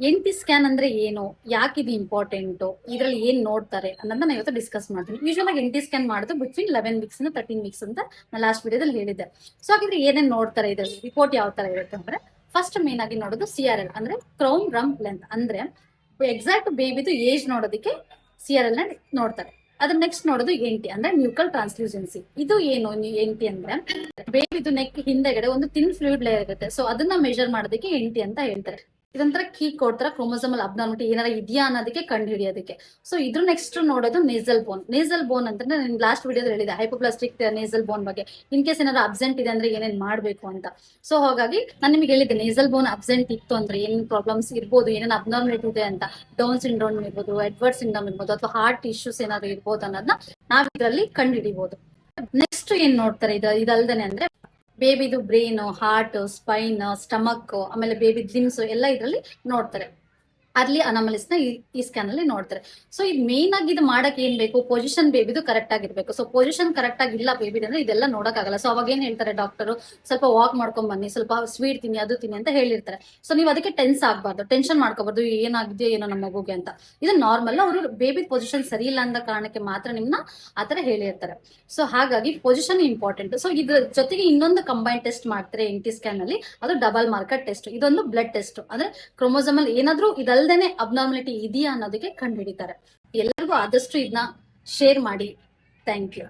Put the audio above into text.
NT scan ಅಂದ್ರೆ ಏನು, ಯಾಕೆ ಇದು ಇಂಪಾರ್ಟೆಂಟ್, ಇದ್ರಲ್ಲಿ ಏನ್ ನೋಡ್ತಾರೆ ಅನ್ನೋದನ್ನ ನಾನು ಇವತ್ತು ಡಿಸ್ಕಸ್ ಮಾಡ್ತೀನಿ. ಯೂಶುವಲ್ ಆಗಿ NT ಸ್ಕ್ಯಾನ್ ಮಾಡೋದು ಬಿಟ್ವೀನ್ 11 ವೀಕ್ಸ್ ಇಂದ 13 ವೀಕ್ಸ್ ಅಂತ ನಾನು ಲಾಸ್ಟ್ ವಿಡಿಯೋದಲ್ಲಿ ಹೇಳಿದ್ದೆ. ಸೊ ಹಾಗಿದ್ರೆ ಏನೇನ್ ನೋಡ್ತಾರೆ ಇದರಲ್ಲಿ, ರಿಪೋರ್ಟ್ ಯಾವ ತರ ಇರುತ್ತೆ ಅಂದ್ರೆ, ಫಸ್ಟ್ ಮೇನ್ ಆಗಿ ನೋಡೋದು CRL ಅಂದ್ರೆ ಕ್ರೌನ್ ರಮ್ ಲೆಂತ್, ಅಂದ್ರೆ ಎಕ್ಸಾಕ್ಟ್ ಬೇಬಿದು ಏಜ್ ನೋಡೋದಕ್ಕೆ CRL ನ ನೋಡ್ತಾರೆ. ಅದ್ರ ನೆಕ್ಸ್ಟ್ ನೋಡೋದು NT ಅಂದ್ರೆ ನ್ಯೂಕಲ್ ಟ್ರಾನ್ಸ್ಲ್ಯೂಸೆನ್ಸಿ. ಇದು ಏನು NT ಅಂದ್ರೆ, ಬೇಬಿದು ನೆಕ್ ಹಿಂದೆಗಡೆ ಒಂದು ಥಿನ್ ಫ್ಲೂಯಿಡ್ ಲೇಯರ್ ಇರುತ್ತೆ, ಸೊ ಅದನ್ನ ಮೆಜರ್ ಮಾಡೋದಕ್ಕೆ NT ಅಂತ ಹೇಳ್ತಾರೆ. ಇದೊಂಥರ ಕೀ ಕೊಡ್ತಾರ ಕ್ರೋಮೋಸೋಮಲ್ ಅಬ್ನಾರ್ಮಲಿಟಿ ಏನಾರ ಇದೆಯಾ ಅನ್ನೋದಕ್ಕೆ ಕಂಡು ಹಿಡಿಯೋದಕ್ಕೆ. ಸೊ ಇದ್ರ ನೆಕ್ಸ್ಟ್ ನೋಡೋದು ನೇಸಲ್ ಬೋನ್. ನೇಸಲ್ ಬೋನ್ ಅಂತಂದ್ರೆ ನಾನು ಲಾಸ್ಟ್ ವಿಡಿಯೋದಲ್ಲಿ ಹೇಳಿದೆ ಹೈಪೋಪ್ಲಾಸ್ಟಿಕ್ ನೇಸಲ್ ಬೋನ್ ಬಗ್ಗೆ. ಇನ್ ಕೇಸ್ ಏನಾದ್ರು ಅಬ್ಸೆಂಟ್ ಇದೆ ಅಂದ್ರೆ ಏನೇನ್ ಮಾಡ್ಬೇಕು ಅಂತ. ಸೊ ಹಾಗಾಗಿ ನಾನು ನಿಮಗೆ ಹೇಳಿದ್ದೆ ನೇಸಲ್ ಬೋನ್ ಅಬ್ಸೆಂಟ್ ಇತ್ತು ಅಂದ್ರೆ ಏನ್ ಪ್ರಾಬ್ಲಮ್ಸ್ ಇರ್ಬೋದು, ಏನೇನ್ ಅಬ್ನಾರ್ಮಲಿಟಿ ಇದೆ ಅಂತ. ಡೌನ್ ಸಿಂಡ್ರೋಮ್ ಇರ್ಬೋದು, ಎಡ್ವರ್ಡ್ ಸಿಂಡ್ರೋಮ್ ಇರ್ಬೋದು, ಅಥವಾ ಹಾರ್ಟ್ ಇಶ್ಯೂಸ್ ಏನಾದ್ರು ಇರ್ಬೋದು ಅನ್ನೋದನ್ನ ನಾವ್ ಇದರಲ್ಲಿ ಕಂಡು ಹಿಡಿಬಹುದು. ನೆಕ್ಸ್ಟ್ ಏನ್ ನೋಡ್ತಾರೆ ಇದಲ್ದೇನೆ ಅಂದ್ರೆ, ಬೇಬಿದು ಬ್ರೈನ್, ಹಾರ್ಟ್, ಸ್ಪೈನ್, ಸ್ಟಮಕ್, ಆಮೇಲೆ ಬೇಬಿ ಲಿಮ್ಸ್ ಎಲ್ಲ ಇದರಲ್ಲಿ ನೋಡ್ತಾರೆ. ಅರ್ಲಿ ಅನಾಮಲಿಸ್ ನ ಈ ಸ್ಕ್ಯಾನ್ ಅಲ್ಲಿ ನೋಡ್ತಾರೆ. ಸೊ ಇದು ಮೇನ್ ಆಗಿ ಇದು ಮಾಡಕ್ ಏನ್ ಬೇಕು, ಪೊಸಿಷನ್ ಬೇಬಿದು ಕರೆಕ್ಟ್ ಆಗಿರ್ಬೇಕು. ಸೊ ಪೊಸಿಷನ್ ಕರೆಕ್ಟ್ ಆಗಿಲ್ಲ ಬೇಬಿದ್ ಅಂದ್ರೆ ಇದೆಲ್ಲ ನೋಡಕ್ ಆಗಲ್ಲ. ಸೊ ಅವಾಗ ಏನ್ ಹೇಳ್ತಾರೆ ಡಾಕ್ಟರ್, ಸ್ವಲ್ಪ ವಾಕ್ ಮಾಡ್ಕೊಂಡ್ ಬನ್ನಿ, ಸ್ವಲ್ಪ ಸ್ವೀಟ್ ತಿನ್ನಿ, ಅದು ತಿನ್ನಿ ಅಂತ ಹೇಳಿರ್ತಾರೆ. ಸೊ ನೀವು ಅದಕ್ಕೆ ಟೆನ್ಸ್ ಆಗ್ಬಾರ್ದು, ಟೆನ್ಷನ್ ಮಾಡ್ಕೋಬಾರ್ದು, ಏನಾಗಿದೆಯೋ ಏನೋ ನಮ್ಮ ಮಗುಗೆ ಅಂತ. ಇದು ನಾರ್ಮಲ್, ಅವರು ಬೇಬಿ ಪೊಸಿಷನ್ ಸರಿ ಇಲ್ಲ ಅಂದ ಕಾರಣಕ್ಕೆ ಮಾತ್ರ ನಿಮ್ನ ಆತರ ಹೇಳಿರ್ತಾರೆ. ಸೊ ಹಾಗಾಗಿ ಪೊಸಿಷನ್ ಇಂಪಾರ್ಟೆಂಟ್. ಸೊ ಇದ್ರ ಜೊತೆಗೆ ಇನ್ನೊಂದು ಕಂಬೈನ್ ಟೆಸ್ಟ್ ಮಾಡ್ತಾರೆ NT ಸ್ಕ್ಯಾನ್ ಅಲ್ಲಿ, ಅದು ಡಬಲ್ ಮಾರ್ಕರ್ ಟೆಸ್ಟ್. ಇದೊಂದು ಬ್ಲಡ್ ಟೆಸ್ಟ್, ಅಂದ್ರೆ ಕ್ರೋಮೋಸೋಮಲ್ ಏನಾದ್ರೂ ಇದಲ್ದೇನೆ ಅಬ್ನಾರ್ಮಲಿಟಿ ಇದೆಯಾ ಅನ್ನೋದಕ್ಕೆ ಕಂಡು ಹಿಡಿತಾರೆ. ಎಲ್ಲರಿಗೂ ಆದಷ್ಟು ಇದನ್ನ ಶೇರ್ ಮಾಡಿ. Thank you.